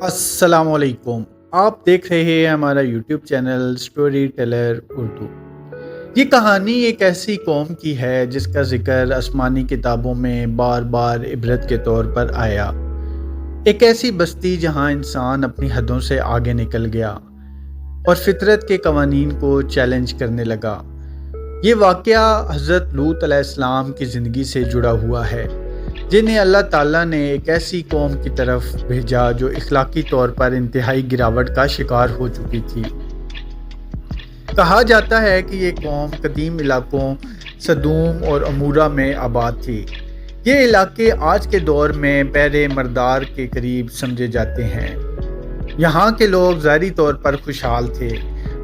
السلام علیکم۔ آپ دیکھ رہے ہیں ہمارا YouTube channel story teller Urdu. یہ کہانی ایک ایسی قوم کی ہے جس کا ذکر آسمانی کتابوں میں بار بار عبرت کے طور پر آیا۔ ایک ایسی بستی جہاں انسان اپنی حدوں سے آگے نکل گیا اور فطرت کے قوانین کو چیلنج کرنے لگا۔ یہ واقعہ حضرت لوط علیہ السلام کی زندگی سے جڑا ہوا ہے، جنہیں اللہ تعالیٰ نے ایک ایسی قوم کی طرف بھیجا جو اخلاقی طور پر انتہائی گراوٹ کا شکار ہو چکی تھی۔ کہا جاتا ہے کہ یہ قوم قدیم علاقوں سدوم اور عمورہ میں آباد تھی۔ یہ علاقے آج کے دور میں بحر مردار کے قریب سمجھے جاتے ہیں۔ یہاں کے لوگ ظاہری طور پر خوشحال تھے،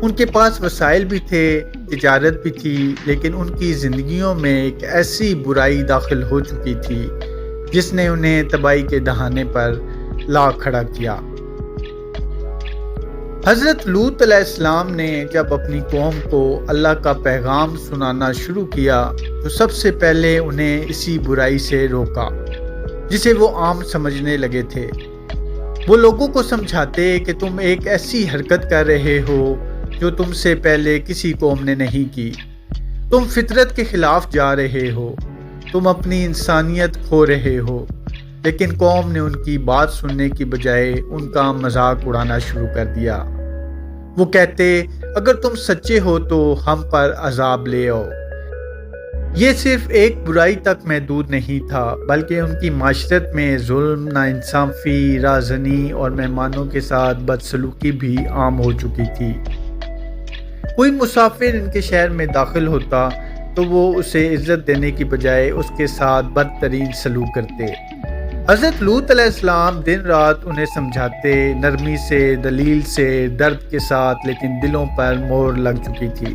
ان کے پاس وسائل بھی تھے، تجارت بھی تھی، لیکن ان کی زندگیوں میں ایک ایسی برائی داخل ہو چکی تھی جس نے انہیں تباہی کے دہانے پر لا کھڑا کیا۔ حضرت لوط علیہ السلام نے جب اپنی قوم کو اللہ کا پیغام سنانا شروع کیا تو سب سے پہلے انہیں اسی برائی سے روکا جسے وہ عام سمجھنے لگے تھے۔ وہ لوگوں کو سمجھاتے کہ تم ایک ایسی حرکت کر رہے ہو جو تم سے پہلے کسی قوم نے نہیں کی، تم فطرت کے خلاف جا رہے ہو، تم اپنی انسانیت کھو رہے ہو۔ لیکن قوم نے ان کی بات سننے کی بجائے ان کا مذاق اڑانا شروع کر دیا۔ وہ کہتے، اگر تم سچے ہو تو ہم پر عذاب لے آؤ۔ یہ صرف ایک برائی تک محدود نہیں تھا، بلکہ ان کی معاشرت میں ظلم، ناانصافی، رازنی اور مہمانوں کے ساتھ بدسلوکی بھی عام ہو چکی تھی۔ کوئی مسافر ان کے شہر میں داخل ہوتا تو وہ اسے عزت دینے کی بجائے اس کے ساتھ بدترین سلوک کرتے۔ حضرت لوط علیہ السلام دن رات انہیں سمجھاتے، نرمی سے، دلیل سے، درد کے ساتھ، لیکن دلوں پر مہر لگ چکی تھی۔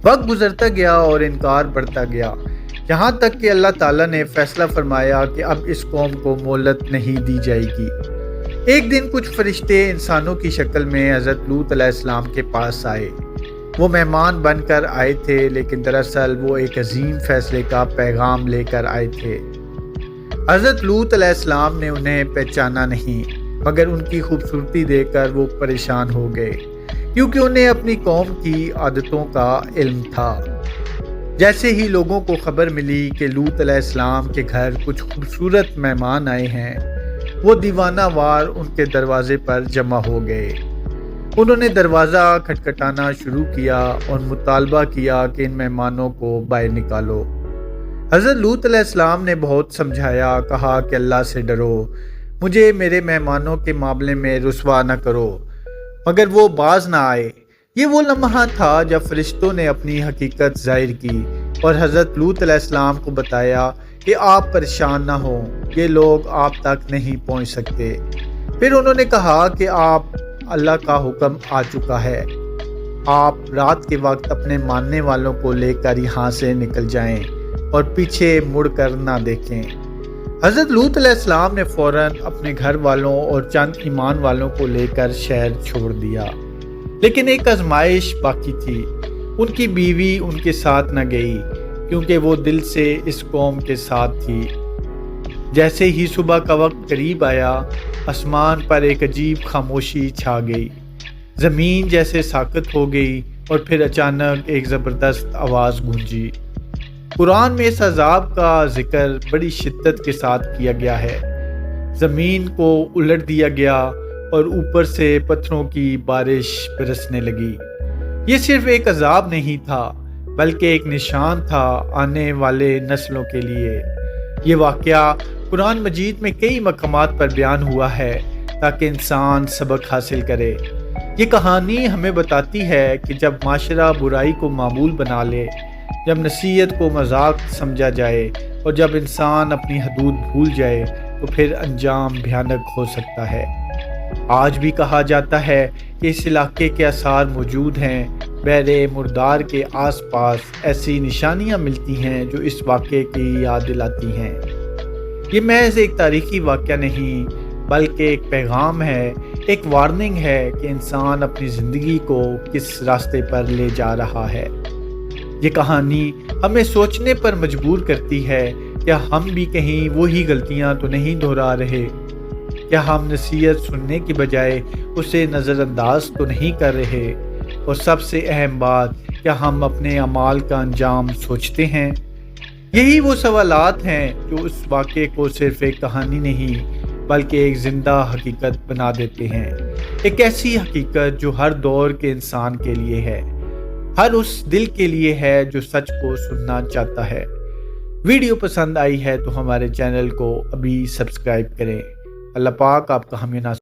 وقت گزرتا گیا اور انکار بڑھتا گیا، یہاں تک کہ اللہ تعالیٰ نے فیصلہ فرمایا کہ اب اس قوم کو مہلت نہیں دی جائے گی۔ ایک دن کچھ فرشتے انسانوں کی شکل میں حضرت لوط علیہ السلام کے پاس آئے۔ وہ مہمان بن کر آئے تھے، لیکن دراصل وہ ایک عظیم فیصلے کا پیغام لے کر آئے تھے۔ حضرت لوط علیہ السلام نے انہیں پہچانا نہیں، مگر ان کی خوبصورتی دیکھ کر وہ پریشان ہو گئے، کیونکہ انہیں اپنی قوم کی عادتوں کا علم تھا۔ جیسے ہی لوگوں کو خبر ملی کہ لوط علیہ السلام کے گھر کچھ خوبصورت مہمان آئے ہیں، وہ دیوانہ وار ان کے دروازے پر جمع ہو گئے۔ انہوں نے دروازہ کھٹکھٹانا شروع کیا اور مطالبہ کیا کہ ان مہمانوں کو باہر نکالو۔ حضرت لوط علیہ السلام نے بہت سمجھایا، کہا کہ اللہ سے ڈرو، مجھے میرے مہمانوں کے معاملے میں رسوا نہ کرو، مگر وہ باز نہ آئے۔ یہ وہ لمحہ تھا جب فرشتوں نے اپنی حقیقت ظاہر کی اور حضرت لوط علیہ السلام کو بتایا کہ آپ پریشان نہ ہوں، یہ لوگ آپ تک نہیں پہنچ سکتے۔ پھر انہوں نے کہا کہ اللہ کا حکم آ چکا ہے، آپ رات کے وقت اپنے ماننے والوں کو لے کر یہاں سے نکل جائیں اور پیچھے مڑ کر نہ دیکھیں۔ حضرت لوط علیہ السلام نے فوراً اپنے گھر والوں اور چند ایمان والوں کو لے کر شہر چھوڑ دیا، لیکن ایک آزمائش باقی تھی۔ ان کی بیوی ان کے ساتھ نہ گئی، کیونکہ وہ دل سے اس قوم کے ساتھ تھی۔ جیسے ہی صبح کا وقت قریب آیا، آسمان پر ایک عجیب خاموشی چھا گئی، زمین جیسے ساکت ہو گئی، اور پھر اچانک ایک زبردست آواز گونجی۔ قرآن میں اس عذاب کا ذکر بڑی شدت کے ساتھ کیا گیا ہے۔ زمین کو الٹ دیا گیا اور اوپر سے پتھروں کی بارش برسنے لگی۔ یہ صرف ایک عذاب نہیں تھا، بلکہ ایک نشان تھا آنے والے نسلوں کے لیے۔ یہ واقعہ قرآن مجید میں کئی مقامات پر بیان ہوا ہے تاکہ انسان سبق حاصل کرے۔ یہ کہانی ہمیں بتاتی ہے کہ جب معاشرہ برائی کو معمول بنا لے، جب نصیحت کو مذاق سمجھا جائے اور جب انسان اپنی حدود بھول جائے تو پھر انجام بھیانک ہو سکتا ہے۔ آج بھی کہا جاتا ہے کہ اس علاقے کے آثار موجود ہیں۔ بحر مردار کے آس پاس ایسی نشانیاں ملتی ہیں جو اس واقعے کی یاد دلاتی ہیں۔ یہ محض ایک تاریخی واقعہ نہیں، بلکہ ایک پیغام ہے، ایک وارننگ ہے کہ انسان اپنی زندگی کو کس راستے پر لے جا رہا ہے۔ یہ کہانی ہمیں سوچنے پر مجبور کرتی ہے کہ ہم بھی کہیں وہی غلطیاں تو نہیں دہرا رہے۔ کیا ہم نصیحت سننے کی بجائے اسے نظر انداز تو نہیں کر رہے؟ اور سب سے اہم بات، کیا ہم اپنے اعمال کا انجام سوچتے ہیں؟ یہی وہ سوالات ہیں جو اس واقعے کو صرف ایک کہانی نہیں بلکہ ایک زندہ حقیقت بنا دیتے ہیں۔ ایک ایسی حقیقت جو ہر دور کے انسان کے لیے ہے، ہر اس دل کے لیے ہے جو سچ کو سننا چاہتا ہے۔ ویڈیو پسند آئی ہے تو ہمارے چینل کو ابھی سبسکرائب کریں۔ اللہ پاک آپ کا حامی ناصر